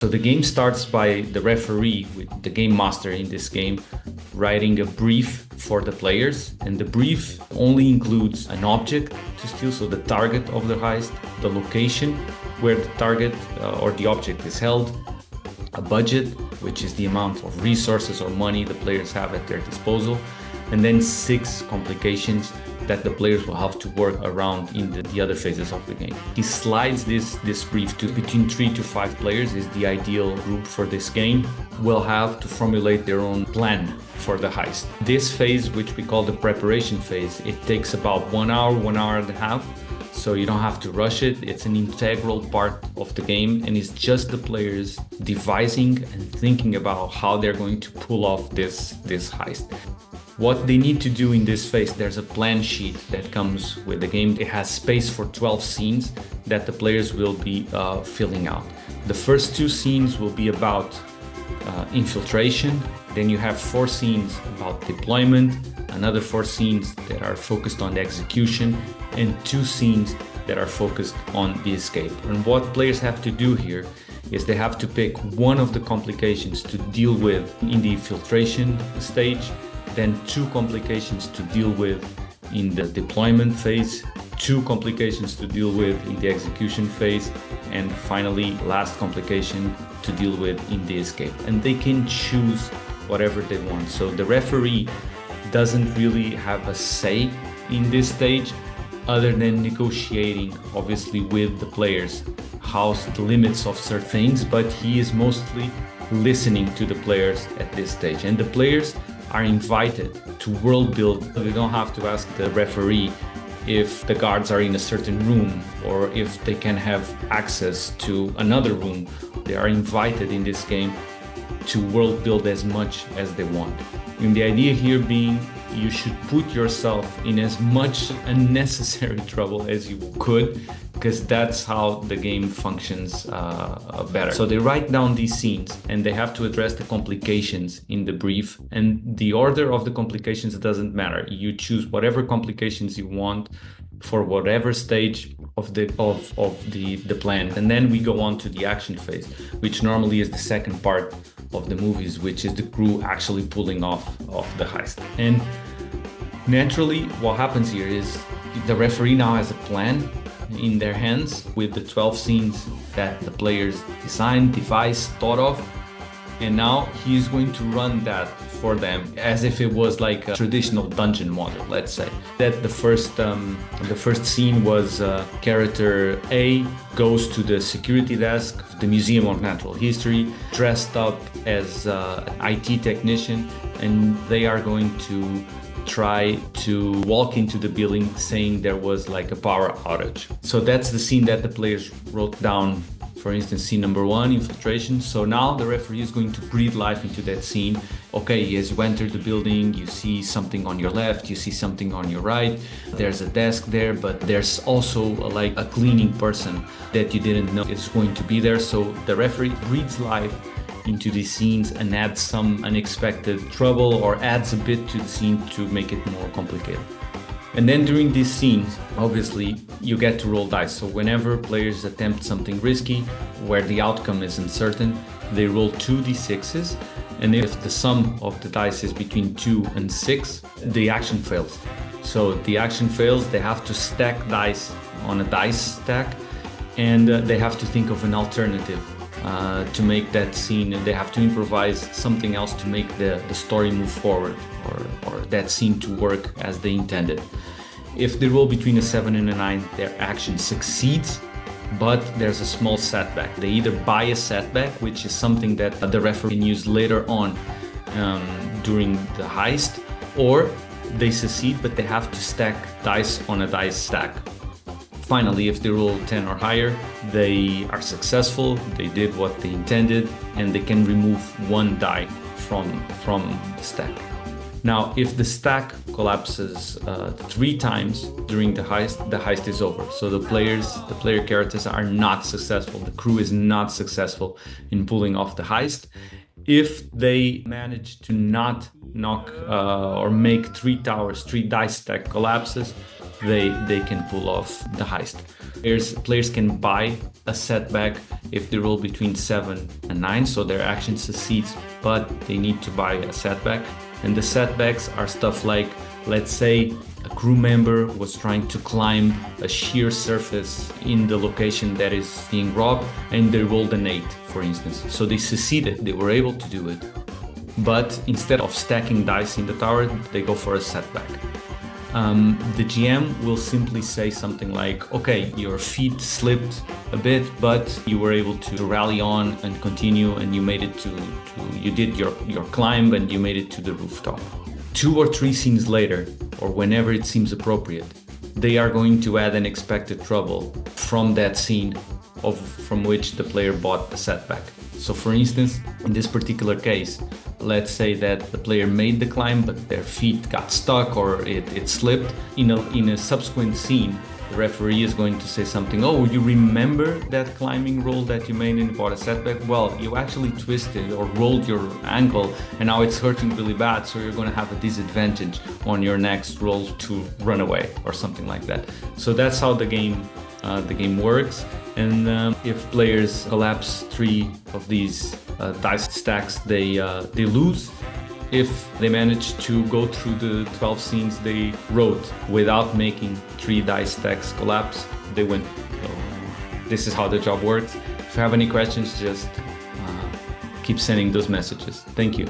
So the game starts by the referee, with the game master in this game, writing a brief for the players, and the brief only includes an object to steal, so the target of the heist, the location where the target or the object is held, a budget, which is the amount of resources or money the players have at their disposal, and then 6 complications that the players will have to work around in the other phases of the game. He slides this brief to between 3 to 5 players is the ideal group for this game. Will have to formulate their own plan for the heist. This phase, which we call the preparation phase, it takes about 1 hour, 1 hour and a half. So you don't have to rush it. It's an integral part of the game, and it's just the players devising and thinking about how they're going to pull off this heist. What they need to do in this phase, there's a plan sheet that comes with the game. It has space for 12 scenes that the players will be filling out. The first 2 scenes will be about infiltration. Then you have 4 scenes about deployment, another 4 scenes that are focused on the execution, and 2 scenes that are focused on the escape. And what players have to do here is they have to pick one of the complications to deal with in the infiltration stage, then 2 complications to deal with in the deployment phase, 2 complications to deal with in the execution phase, and finally last complication to deal with in the escape. And they can choose whatever they want. So the referee doesn't really have a say in this stage, other than negotiating obviously with the players how's the limits of certain things, but he is mostly listening to the players at this stage. And the players are invited to world build. They don't have to ask the referee if the guards are in a certain room or if they can have access to another room. They are invited in this game to world build as much as they want. And the idea here being you should put yourself in as much unnecessary trouble as you could, because that's how the game functions better. So they write down these scenes and they have to address the complications in the brief, and the order of the complications doesn't matter. You choose whatever complications you want for whatever stage of the plan, and then we go on to the action phase, which normally is the second part of the movies, which is the crew actually pulling off the heist. And naturally what happens here is the referee now has a plan in their hands with the 12 scenes that the players devised, thought of, and now he's going to run that for them as if it was like a traditional dungeon model. Let's say that the first scene was character A goes to the security desk, the Museum of Natural History, dressed up as an IT technician, and they are going to try to walk into the building saying there was like a power outage. So that's the scene that the players wrote down. For instance, scene number 1, infiltration. So now the referee is going to breathe life into that scene. Okay, as you enter the building, you see something on your left, you see something on your right. There's a desk there, but there's also like a cleaning person that you didn't know is going to be there. So the referee breathes life into these scenes and adds some unexpected trouble or adds a bit to the scene to make it more complicated. And then during these scenes, obviously, you get to roll dice. So whenever players attempt something risky, where the outcome is uncertain, they roll 2d6s. And if the sum of the dice is between 2 and 6, the action fails. So the action fails, they have to stack dice on a dice stack, and they have to think of an alternative to make that scene. They have to improvise something else to make the story move forward, or that scene to work as they intended. If they roll between a 7 and a 9, their action succeeds, but there's a small setback. They either buy a setback, which is something that the referee can use later on during the heist, or they succeed, but they have to stack dice on a dice stack. Finally, if they roll 10 or higher, they are successful, they did what they intended, and they can remove 1 die from the stack. Now, if the stack collapses 3 times during the heist is over. So the player characters are not successful, the crew is not successful in pulling off the heist. If they manage to not knock or make 3 towers, 3 dice stack collapses, they can pull off the heist. Players can buy a setback if they roll between 7 and 9, so their action succeeds, but they need to buy a setback. And the setbacks are stuff like, let's say a crew member was trying to climb a sheer surface in the location that is being robbed, and they rolled an 8, for instance. So they succeeded, they were able to do it. But instead of stacking dice in the tower, they go for a setback. The GM will simply say something like, okay, your feet slipped a bit, but you were able to rally on and continue, and you made it you did your climb and you made it to the rooftop. 2 or 3 scenes later, or whenever it seems appropriate, they are going to add an expected trouble from that scene from which the player bought a setback. So for instance, in this particular case, let's say that the player made the climb, but their feet got stuck or it slipped. In a subsequent scene, the referee is going to say something, oh, you remember that climbing roll that you made and bought a setback? Well, you actually twisted or rolled your ankle and now it's hurting really bad, so you're going to have a disadvantage on your next roll to run away or something like that. So that's how the game works. And if players collapse 3 of these dice stacks, they lose. If they manage to go through the 12 scenes they wrote without making 3 dice stacks collapse, they win. So this is how the job works. If you have any questions, just keep sending those messages. Thank you.